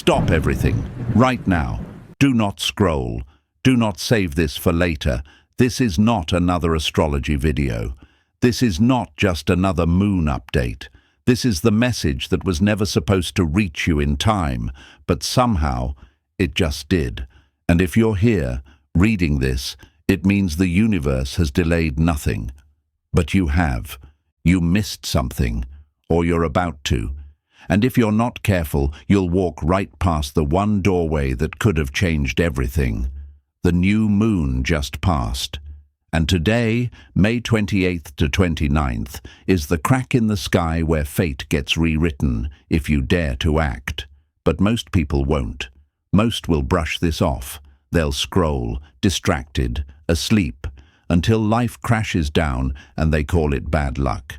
Stop everything, right now. Do not scroll. Do not save this for later. This is not another astrology video. This is not just another moon update. This is the message that was never supposed to reach you in time, but somehow it just did. And if you're here, reading this, it means the universe has delayed nothing. But you have. You missed something, or you're about to. And if you're not careful, you'll walk right past the one doorway that could have changed everything. The new moon just passed. And today, May 28th to 29th, is the crack in the sky where fate gets rewritten if you dare to act. But most people won't. Most will brush this off. They'll scroll, distracted, asleep, until life crashes down and they call it bad luck.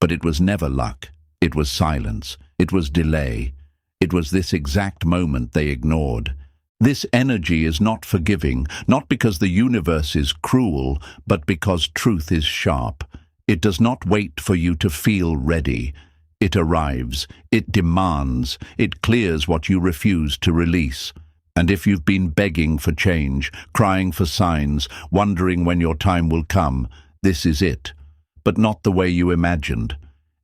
But it was never luck. It was silence. It was delay. It was this exact moment they ignored. This energy is not forgiving, not because the universe is cruel, but because truth is sharp. It does not wait for you to feel ready. It arrives. It demands. It clears what you refuse to release. And if you've been begging for change, crying for signs, wondering when your time will come, this is it. But not the way you imagined.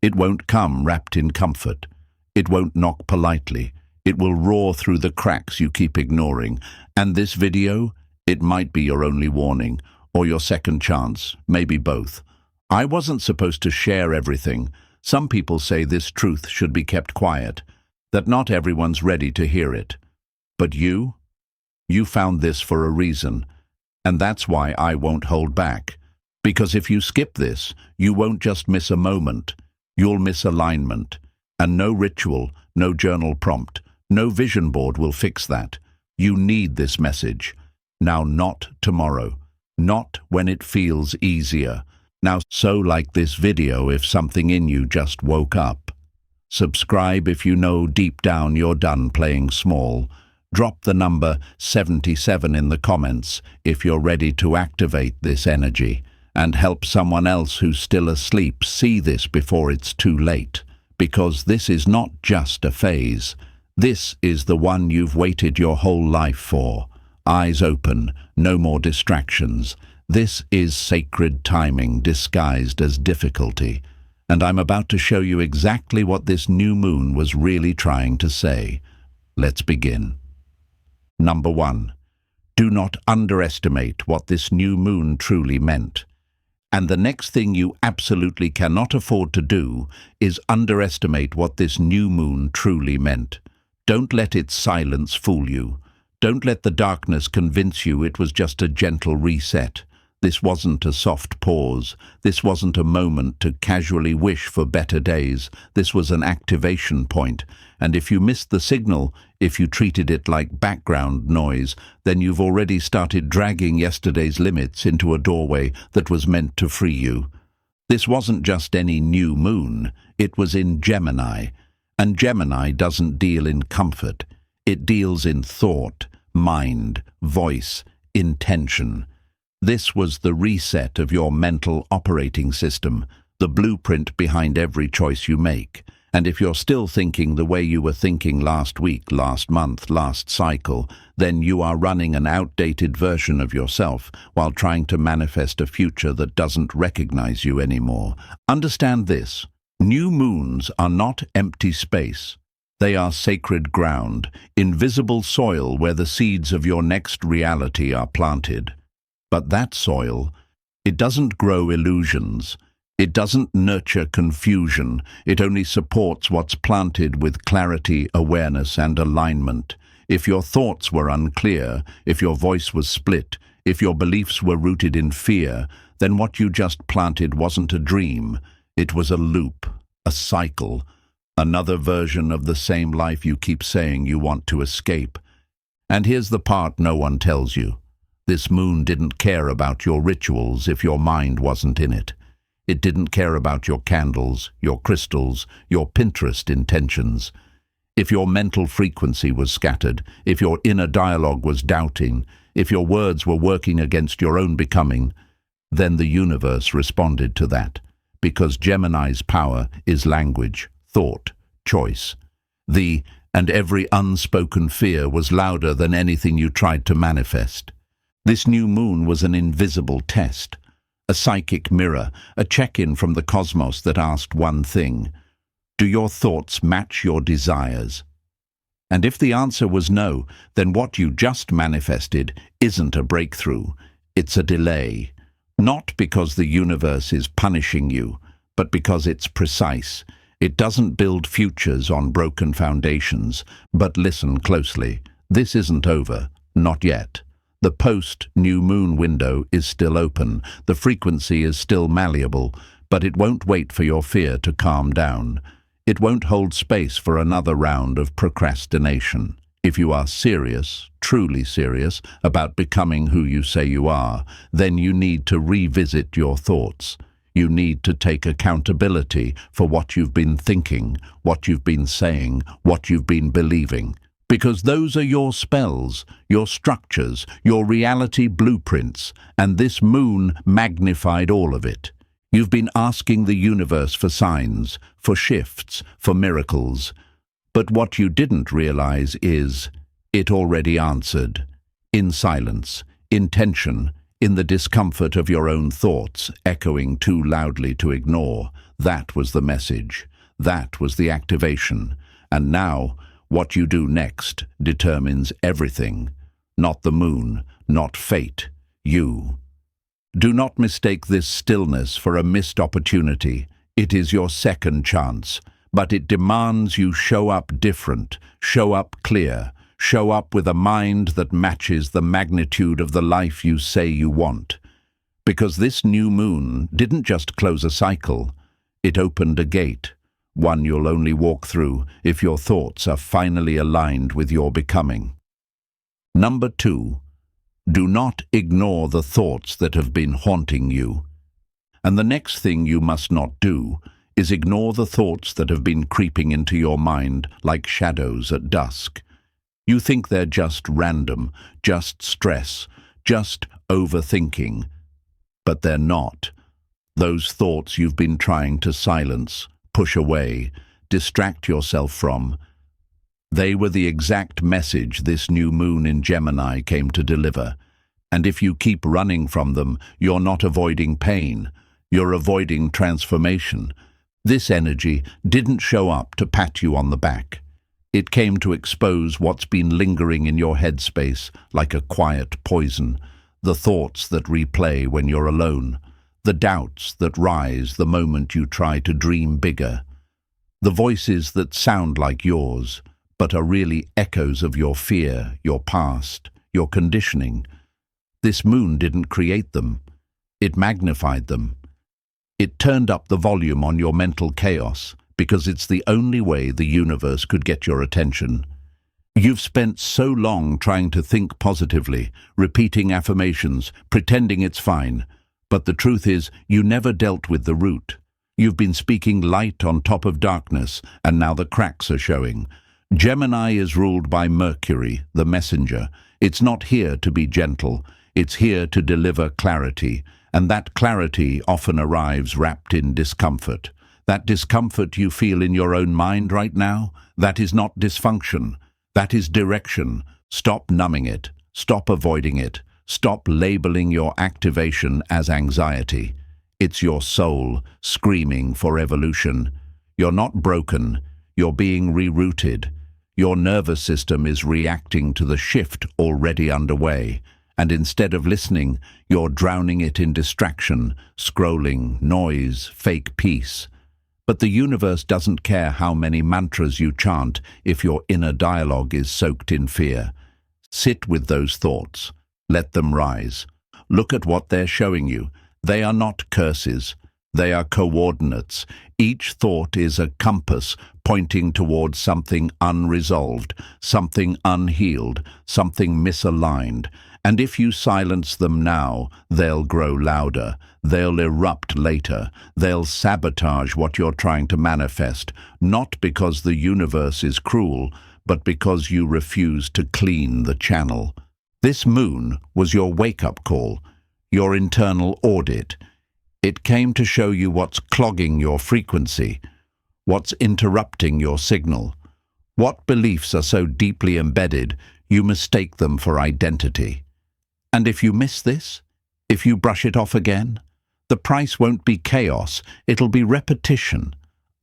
It won't come wrapped in comfort. It won't knock politely. It will roar through the cracks you keep ignoring. And this video, it might be your only warning, or your second chance, maybe both. I wasn't supposed to share everything. Some people say this truth should be kept quiet, that not everyone's ready to hear it. But you found this for a reason, and that's why I won't hold back. Because if you skip this, you won't just miss a moment, you'll miss alignment. And no ritual, no journal prompt, no vision board will fix that. You need this message. Now, not tomorrow. Not when it feels easier. Now, so like this video if something in you just woke up. Subscribe if you know deep down you're done playing small. Drop the number 77 in the comments if you're ready to activate this energy and help someone else who's still asleep see this before it's too late. Because this is not just a phase. This is the one you've waited your whole life for. Eyes open, no more distractions. This is sacred timing disguised as difficulty. And I'm about to show you exactly what this new moon was really trying to say. Let's begin. Number 1. Do not underestimate what this new moon truly meant. And the next thing you absolutely cannot afford to do is underestimate what this new moon truly meant. Don't let its silence fool you. Don't let the darkness convince you it was just a gentle reset. This wasn't a soft pause. This wasn't a moment to casually wish for better days. This was an activation point. And if you missed the signal, if you treated it like background noise, then you've already started dragging yesterday's limits into a doorway that was meant to free you. This wasn't just any new moon. It was in Gemini. And Gemini doesn't deal in comfort. It deals in thought, mind, voice, intention. This was the reset of your mental operating system, the blueprint behind every choice you make. And if you're still thinking the way you were thinking last week, last month, last cycle, then you are running an outdated version of yourself while trying to manifest a future that doesn't recognize you anymore. Understand this. New moons are not empty space. They are sacred ground, invisible soil where the seeds of your next reality are planted. But that soil, it doesn't grow illusions. It doesn't nurture confusion. It only supports what's planted with clarity, awareness, and alignment. If your thoughts were unclear, if your voice was split, if your beliefs were rooted in fear, then what you just planted wasn't a dream. It was a loop, a cycle, another version of the same life you keep saying you want to escape. And here's the part no one tells you. This moon didn't care about your rituals if your mind wasn't in it. It didn't care about your candles, your crystals, your Pinterest intentions. If your mental frequency was scattered, if your inner dialogue was doubting, if your words were working against your own becoming, then the universe responded to that. Because Gemini's power is language, thought, choice. The and every unspoken fear was louder than anything you tried to manifest. This new moon was an invisible test, a psychic mirror, a check-in from the cosmos that asked one thing: do your thoughts match your desires? And if the answer was no, then what you just manifested isn't a breakthrough, it's a delay. Not because the universe is punishing you, but because it's precise. It doesn't build futures on broken foundations. But listen closely. This isn't over. Not yet. The post-new moon window is still open. The frequency is still malleable, but it won't wait for your fear to calm down. It won't hold space for another round of procrastination. If you are serious, truly serious, about becoming who you say you are, then you need to revisit your thoughts. You need to take accountability for what you've been thinking, what you've been saying, what you've been believing. Because those are your spells, your structures, your reality blueprints, and this moon magnified all of it. You've been asking the universe for signs, for shifts, for miracles. But what you didn't realize is, it already answered. In silence, in tension, in the discomfort of your own thoughts, echoing too loudly to ignore. That was the message. That was the activation. And now, what you do next determines everything. Not the moon, not fate, you. Do not mistake this stillness for a missed opportunity. It is your second chance, but it demands you show up different, show up clear, show up with a mind that matches the magnitude of the life you say you want. Because this new moon didn't just close a cycle, it opened a gate, one you'll only walk through if your thoughts are finally aligned with your becoming. Number 2. Do not ignore the thoughts that have been haunting you. And the next thing you must not do is ignore the thoughts that have been creeping into your mind like shadows at dusk. You think they're just random, just stress, just overthinking. But they're not. Those thoughts you've been trying to silence, push away, distract yourself from, they were the exact message this new moon in Gemini came to deliver. And if you keep running from them, you're not avoiding pain, you're avoiding transformation. This energy didn't show up to pat you on the back. It came to expose what's been lingering in your headspace like a quiet poison, the thoughts that replay when you're alone, the doubts that rise the moment you try to dream bigger, the voices that sound like yours, but are really echoes of your fear, your past, your conditioning. This moon didn't create them. It magnified them. It turned up the volume on your mental chaos because it's the only way the universe could get your attention. You've spent so long trying to think positively, repeating affirmations, pretending it's fine. But the truth is, you never dealt with the root. You've been speaking light on top of darkness, and now the cracks are showing. Gemini is ruled by Mercury, the messenger. It's not here to be gentle. It's here to deliver clarity. And that clarity often arrives wrapped in discomfort. That discomfort you feel in your own mind right now, that is not dysfunction. That is direction. Stop numbing it. Stop avoiding it. Stop labeling your activation as anxiety. It's your soul screaming for evolution. You're not broken. You're being rerouted. Your nervous system is reacting to the shift already underway. And instead of listening, you're drowning it in distraction, scrolling, noise, fake peace. But the universe doesn't care how many mantras you chant if your inner dialogue is soaked in fear. Sit with those thoughts. Let them rise. Look at what they're showing you. They are not curses. They are coordinates. Each thought is a compass pointing towards something unresolved, something unhealed, something misaligned. And if you silence them now, they'll grow louder. They'll erupt later. They'll sabotage what you're trying to manifest, not because the universe is cruel, but because you refuse to clean the channel. This moon was your wake-up call, your internal audit. It came to show you what's clogging your frequency, what's interrupting your signal, What beliefs are so deeply embedded, you mistake them for identity? And if you miss this, if you brush it off again, the price won't be chaos, it'll be repetition.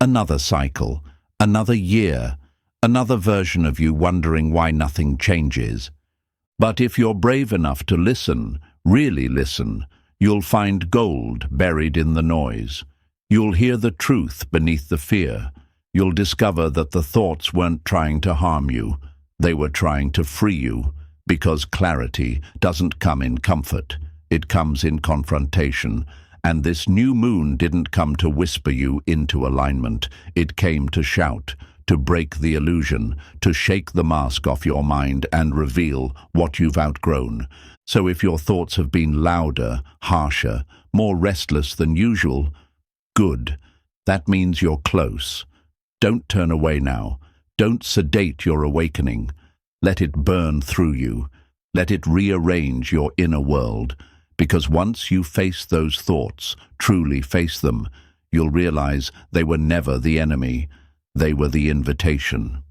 Another cycle, another year, another version of you wondering why nothing changes. But if you're brave enough to listen, really listen, you'll find gold buried in the noise. You'll hear the truth beneath the fear. You'll discover that the thoughts weren't trying to harm you. They were trying to free you, because clarity doesn't come in comfort. It comes in confrontation. And this new moon didn't come to whisper you into alignment. It came to shout, to break the illusion, to shake the mask off your mind and reveal what you've outgrown. So if your thoughts have been louder, harsher, more restless than usual, good. That means you're close. Don't turn away now. Don't sedate your awakening. Let it burn through you. Let it rearrange your inner world. Because once you face those thoughts, truly face them, you'll realize they were never the enemy. They were the invitation.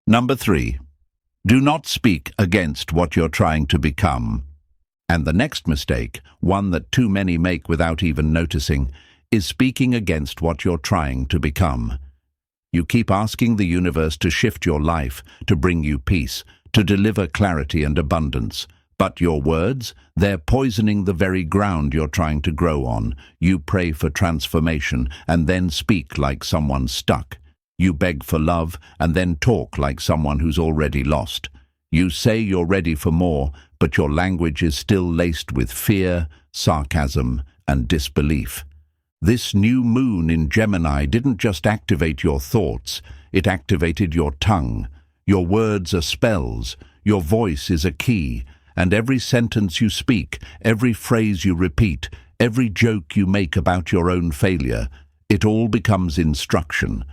Number 3, do not speak against what you're trying to become. And the next mistake, one that too many make without even noticing, is speaking against what you're trying to become. You keep asking the universe to shift your life, to bring you peace, to deliver clarity and abundance. But your words, they're poisoning the very ground you're trying to grow on. You pray for transformation and then speak like someone stuck. You beg for love and then talk like someone who's already lost. You say you're ready for more, but your language is still laced with fear, sarcasm, and disbelief. This new moon in Gemini didn't just activate your thoughts, it activated your tongue. Your words are spells, your voice is a key, and every sentence you speak, every phrase you repeat, every joke you make about your own failure, it all becomes instruction.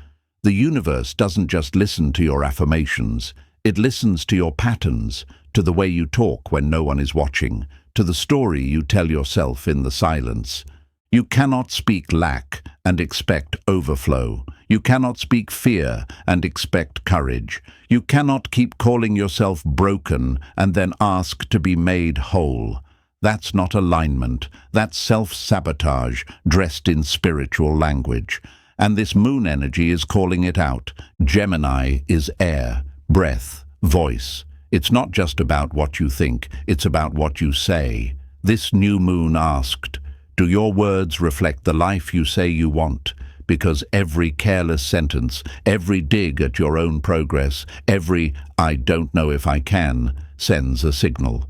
The universe doesn't just listen to your affirmations, it listens to your patterns, to the way you talk when no one is watching, to the story you tell yourself in the silence. You cannot speak lack and expect overflow. You cannot speak fear and expect courage. You cannot keep calling yourself broken and then ask to be made whole. That's not alignment. That's self-sabotage dressed in spiritual language. And this moon energy is calling it out. Gemini is air, breath, voice. It's not just about what you think, it's about what you say. This new moon asked, do your words reflect the life you say you want? Because every careless sentence, every dig at your own progress, every "I don't know if I can" sends a signal.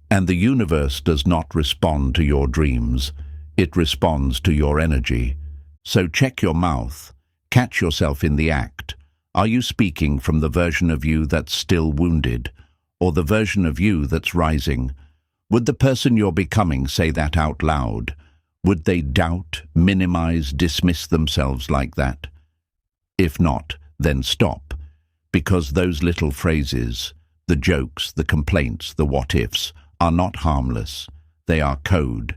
And the universe does not respond to your dreams. It responds to your energy. So check your mouth. Catch yourself in the act. Are you speaking from the version of you that's still wounded, or the version of you that's rising? Would the person you're becoming say that out loud? Would they doubt, minimize, dismiss themselves like that? If not, then stop. Because those little phrases, the jokes, the complaints, the what-ifs, are not harmless. They are code.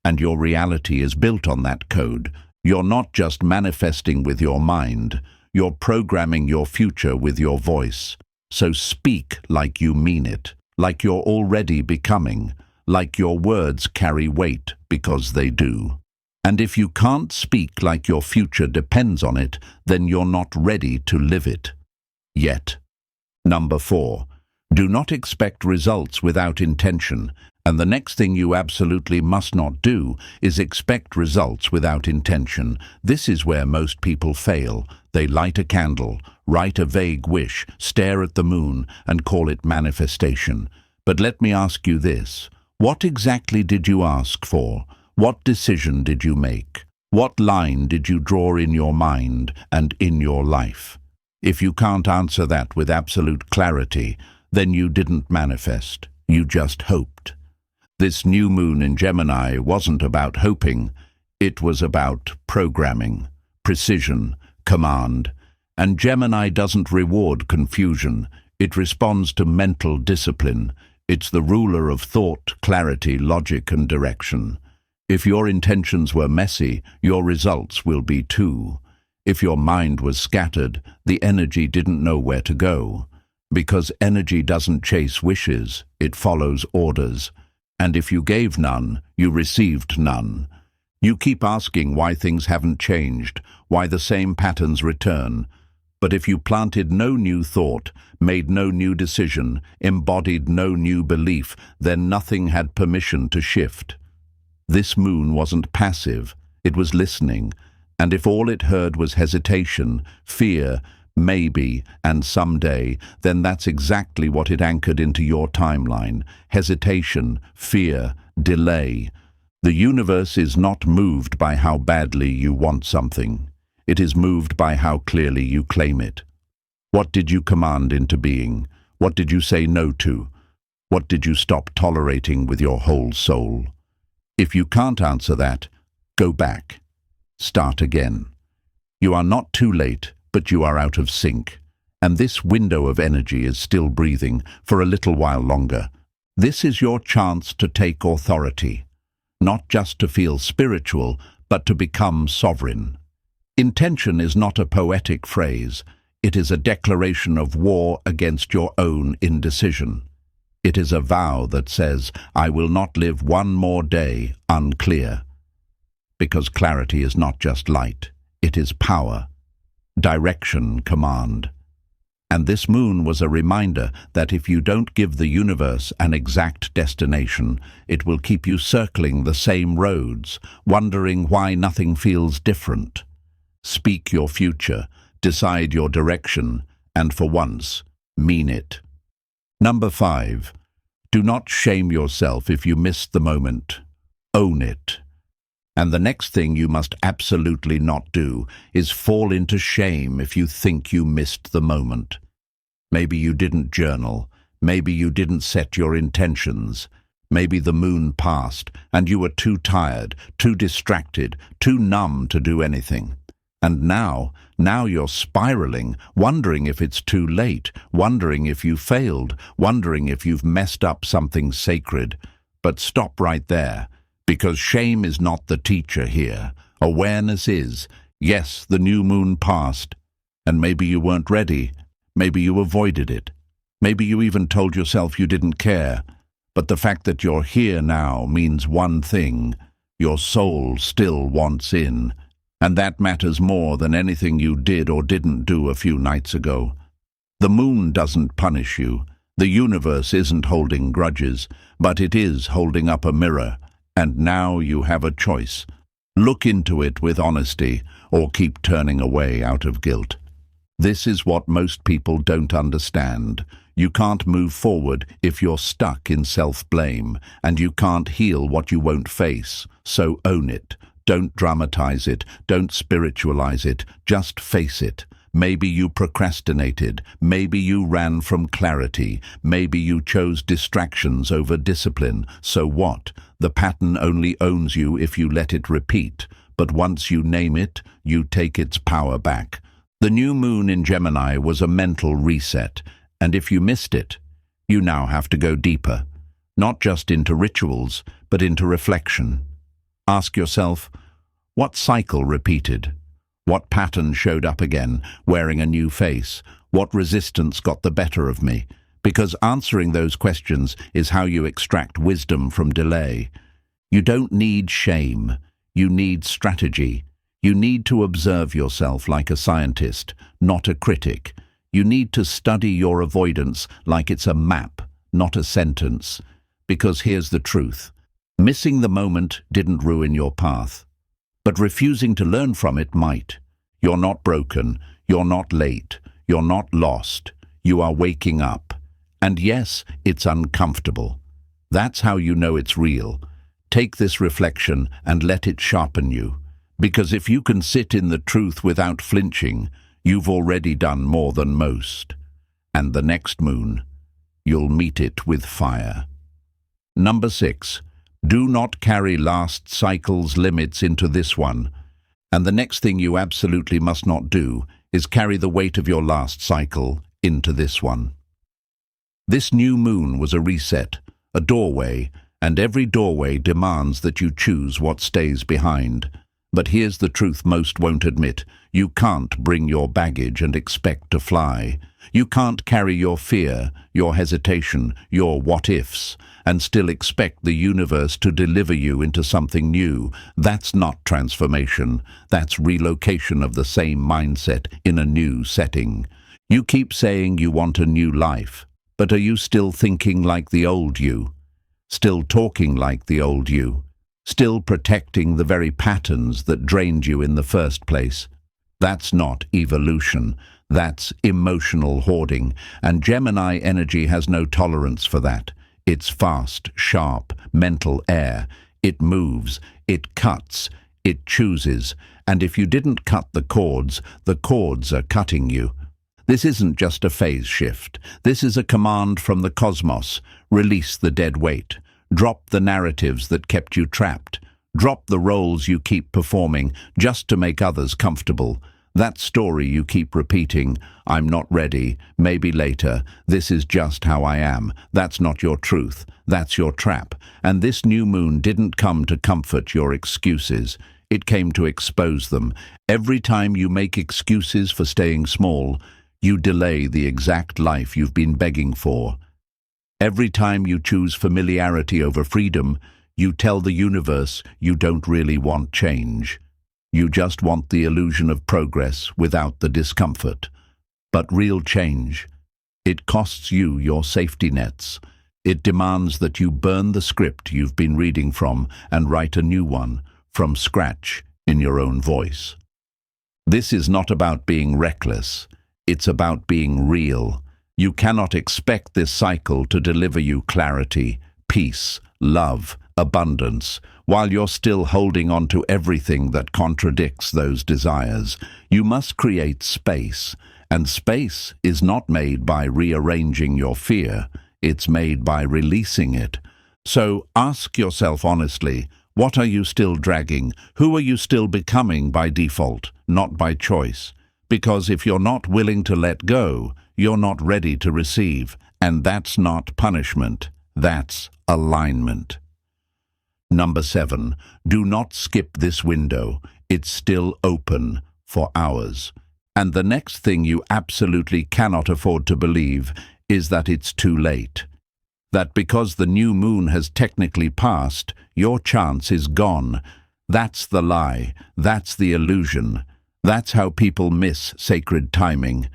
And your reality is built on that code. You're not just manifesting with your mind. You're programming your future with your voice. So speak like you mean it, like you're already becoming, like your words carry weight because they do. And if you can't speak like your future depends on it, then you're not ready to live it. Yet. Number 4. Do not expect results without intention. And the next thing you absolutely must not do is expect results without intention. This is where most people fail. They light a candle, write a vague wish, stare at the moon, and call it manifestation. But let me ask you this. What exactly did you ask for? What decision did you make? What line did you draw in your mind and in your life? If you can't answer that with absolute clarity, then you didn't manifest. You just hoped. This new moon in Gemini wasn't about hoping. It was about programming, precision, command. And Gemini doesn't reward confusion. It responds to mental discipline. It's the ruler of thought, clarity, logic, and direction. If your intentions were messy, your results will be too. If your mind was scattered, the energy didn't know where to go. Because energy doesn't chase wishes, it follows orders. And if you gave none, you received none. You keep asking why things haven't changed, why the same patterns return. But if you planted no new thought, made no new decision, embodied no new belief, then nothing had permission to shift. This moon wasn't passive, it was listening. And if all it heard was hesitation, fear, maybe, and someday, then that's exactly what it anchored into your timeline. Hesitation, fear, delay. The universe is not moved by how badly you want something. It is moved by how clearly you claim it. What did you command into being? What did you say no to? What did you stop tolerating with your whole soul? If you can't answer that, go back. Start again. You are not too late, but you are out of sync. And this window of energy is still breathing for a little while longer. This is your chance to take authority. Not just to feel spiritual, but to become sovereign. Intention is not a poetic phrase. It is a declaration of war against your own indecision. It is a vow that says, I will not live one more day unclear. Because clarity is not just light, it is power, direction, command. And this moon was a reminder that if you don't give the universe an exact destination, it will keep you circling the same roads, wondering why nothing feels different. Speak your future, decide your direction, and for once, mean it. Number 5. Do not shame yourself if you missed the moment. Own it. And the next thing you must absolutely not do is fall into shame if you think you missed the moment. Maybe you didn't journal. Maybe you didn't set your intentions. Maybe the moon passed and you were too tired, too distracted, too numb to do anything. And now you're spiraling, wondering if it's too late, wondering if you failed, wondering if you've messed up something sacred. But stop right there, because shame is not the teacher here. Awareness is. Yes, the new moon passed, and maybe you weren't ready. Maybe you avoided it. Maybe you even told yourself you didn't care. But the fact that you're here now means one thing. Your soul still wants in. And that matters more than anything you did or didn't do a few nights ago. The moon doesn't punish you. The universe isn't holding grudges, but it is holding up a mirror. And now you have a choice. Look into it with honesty, or keep turning away out of guilt. This is what most people don't understand. You can't move forward if you're stuck in self-blame, and you can't heal what you won't face. So own it. Don't dramatize it. Don't spiritualize it. Just face it. Maybe you procrastinated. Maybe you ran from clarity. Maybe you chose distractions over discipline. So what? The pattern only owns you if you let it repeat. But once you name it, you take its power back. The new moon in Gemini was a mental reset. And if you missed it, you now have to go deeper. Not just into rituals, but into reflection. Ask yourself, what cycle repeated? What pattern showed up again, wearing a new face? What resistance got the better of me? Because answering those questions is how you extract wisdom from delay. You don't need shame. You need strategy. You need to observe yourself like a scientist, not a critic. You need to study your avoidance like it's a map, not a sentence. Because here's the truth. Missing the moment didn't ruin your path, but refusing to learn from it might. You're not broken, you're not late, you're not lost, you are waking up. And yes, it's uncomfortable. That's how you know it's real. Take this reflection and let it sharpen you. Because if you can sit in the truth without flinching, you've already done more than most. And the next moon, you'll meet it with fire. Number 6. Do not carry last cycle's limits into this one. And the next thing you absolutely must not do is carry the weight of your last cycle into this one. This new moon was a reset, a doorway, and every doorway demands that you choose what stays behind. But here's the truth most won't admit. You can't bring your baggage and expect to fly. You can't carry your fear, your hesitation, your what-ifs, and still expect the universe to deliver you into something new. That's not transformation. That's relocation of the same mindset in a new setting. You keep saying you want a new life, but are you still thinking like the old you? Still talking like the old you? Still protecting the very patterns that drained you in the first place? That's not evolution. That's emotional hoarding, and Gemini energy has no tolerance for that. It's fast, sharp, mental air. It moves, it cuts, it chooses, and if you didn't cut the cords are cutting you. This isn't just a phase shift. This is a command from the cosmos. Release the dead weight. Drop the narratives that kept you trapped. Drop the roles you keep performing just to make others comfortable. That story you keep repeating, I'm not ready, maybe later, this is just how I am. That's not your truth. That's your trap. And this new moon didn't come to comfort your excuses. It came to expose them. Every time you make excuses for staying small, you delay the exact life you've been begging for. Every time you choose familiarity over freedom, you tell the universe you don't really want change. You just want the illusion of progress without the discomfort. But real change, it costs you your safety nets. It demands that you burn the script you've been reading from and write a new one, from scratch, in your own voice. This is not about being reckless. It's about being real. You cannot expect this cycle to deliver you clarity, peace, love, abundance, while you're still holding on to everything that contradicts those desires. You must create space, and space is not made by rearranging your fear, it's made by releasing it. So ask yourself honestly, what are you still dragging? Who are you still becoming by default, not by choice? Because if you're not willing to let go, you're not ready to receive, and that's not punishment, that's alignment. Number 7, do not skip this window. It's still open for hours. And the next thing you absolutely cannot afford to believe is that it's too late. That because the new moon has technically passed, your chance is gone. That's the lie. That's the illusion. That's how people miss sacred timing.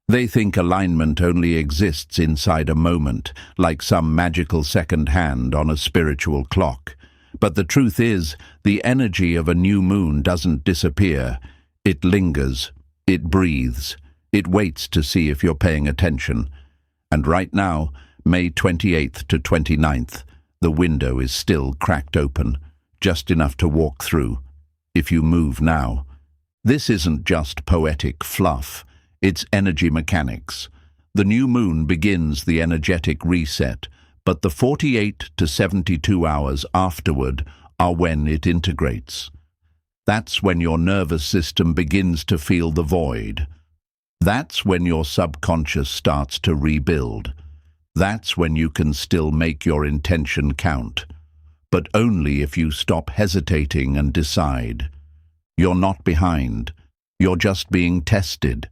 They think alignment only exists inside a moment, like some magical second hand on a spiritual clock. But the truth is, the energy of a new moon doesn't disappear. It lingers. It breathes. It waits to see if you're paying attention. And right now, May 28th to 29th, the window is still cracked open, just enough to walk through, if you move now. This isn't just poetic fluff. It's energy mechanics. The new moon begins the energetic reset, but the 48 to 72 hours afterward are when it integrates. That's when your nervous system begins to feel the void. That's when your subconscious starts to rebuild. That's when you can still make your intention count, but only if you stop hesitating and decide. You're not behind. You're just being tested,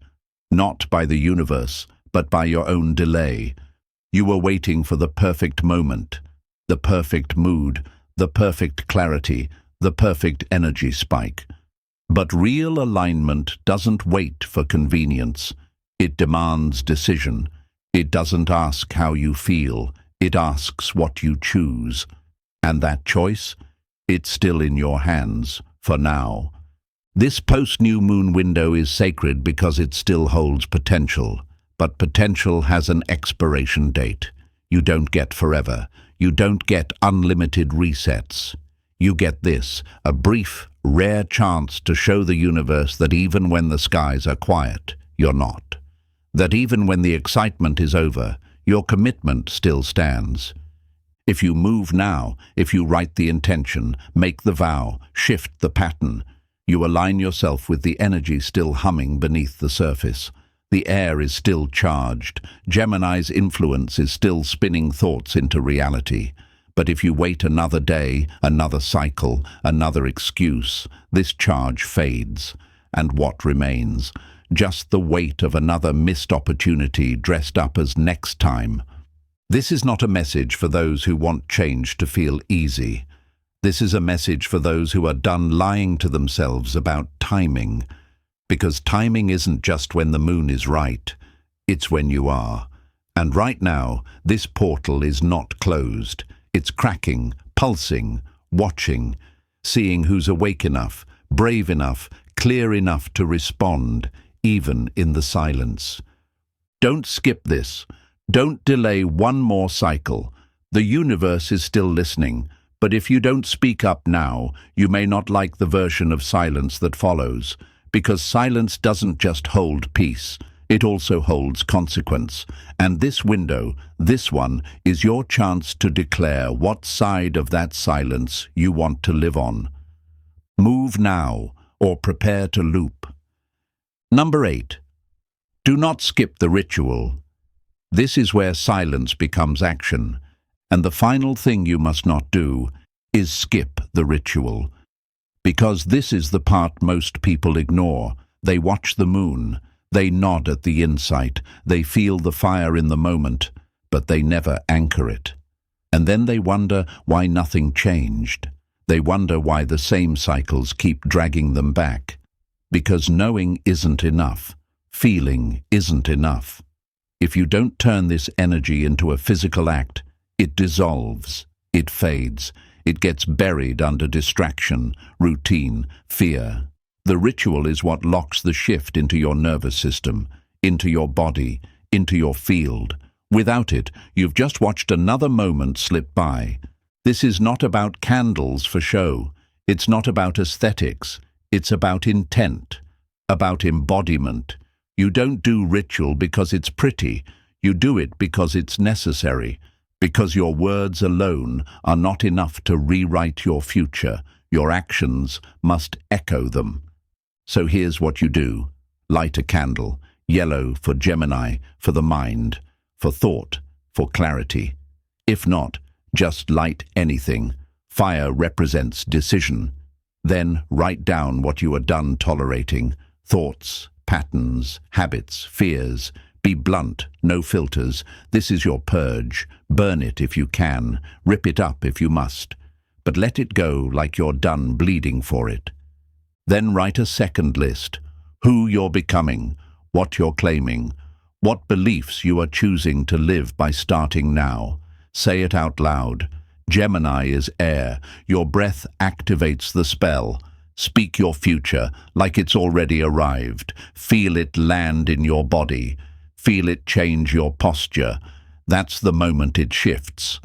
not by the universe, but by your own delay. You were waiting for the perfect moment, the perfect mood, the perfect clarity, the perfect energy spike. But real alignment doesn't wait for convenience. It demands decision. It doesn't ask how you feel. It asks what you choose. And that choice? It's still in your hands, for now. This post-new moon window is sacred because it still holds potential. But potential has an expiration date. You don't get forever. You don't get unlimited resets. You get this, a brief, rare chance to show the universe that even when the skies are quiet, you're not. That even when the excitement is over, your commitment still stands. If you move now, if you write the intention, make the vow, shift the pattern, you align yourself with the energy still humming beneath the surface. The air is still charged. Gemini's influence is still spinning thoughts into reality. But if you wait another day, another cycle, another excuse, this charge fades. And what remains? Just the weight of another missed opportunity dressed up as next time. This is not a message for those who want change to feel easy. This is a message for those who are done lying to themselves about timing. Because timing isn't just when the moon is right, it's when you are. And right now, this portal is not closed. It's cracking, pulsing, watching, seeing who's awake enough, brave enough, clear enough to respond, even in the silence. Don't skip this. Don't delay one more cycle. The universe is still listening, but if you don't speak up now, you may not like the version of silence that follows, because silence doesn't just hold peace. It also holds consequence. And this window, this one, is your chance to declare what side of that silence you want to live on. Move now, or prepare to loop. Number 8. Do not skip the ritual. This is where silence becomes action. And the final thing you must not do is skip the ritual. Because this is the part most people ignore. They watch the moon. They nod at the insight, they feel the fire in the moment, but they never anchor it. And then they wonder why nothing changed. They wonder why the same cycles keep dragging them back. Because knowing isn't enough. Feeling isn't enough. If you don't turn this energy into a physical act, it dissolves, it fades, it gets buried under distraction, routine, fear. The ritual is what locks the shift into your nervous system, into your body, into your field. Without it, you've just watched another moment slip by. This is not about candles for show. It's not about aesthetics. It's about intent, about embodiment. You don't do ritual because it's pretty. You do it because it's necessary, because your words alone are not enough to rewrite your future. Your actions must echo them. So here's what you do. Light a candle, yellow for Gemini, for the mind, for thought, for clarity. If not, just light anything. Fire represents decision. Then write down what you are done tolerating. Thoughts, patterns, habits, fears. Be blunt, no filters. This is your purge. Burn it if you can. Rip it up if you must. But let it go like you're done bleeding for it. Then write a second list. Who you're becoming, what you're claiming, what beliefs you are choosing to live by starting now. Say it out loud. Gemini is air. Your breath activates the spell. Speak your future like it's already arrived. Feel it land in your body. Feel it change your posture. That's the moment it shifts.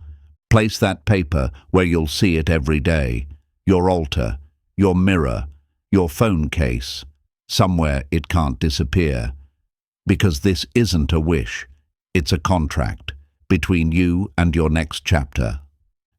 Place that paper where you'll see it every day. Your altar, your mirror, your phone case, somewhere it can't disappear. Because this isn't a wish, it's a contract between you and your next chapter.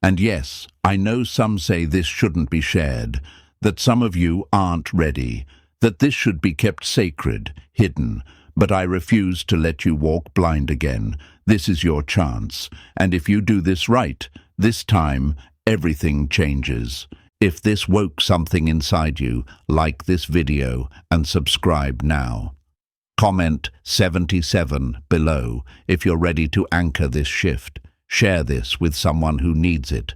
And yes, I know some say this shouldn't be shared, that some of you aren't ready, that this should be kept sacred, hidden, but I refuse to let you walk blind again. This is your chance, and if you do this right, this time, everything changes. If this woke something inside you, like this video and subscribe now. Comment 77 below if you're ready to anchor this shift. Share this with someone who needs it.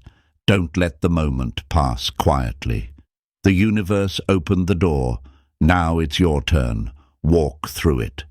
Don't let the moment pass quietly. The universe opened the door. Now it's your turn. Walk through it.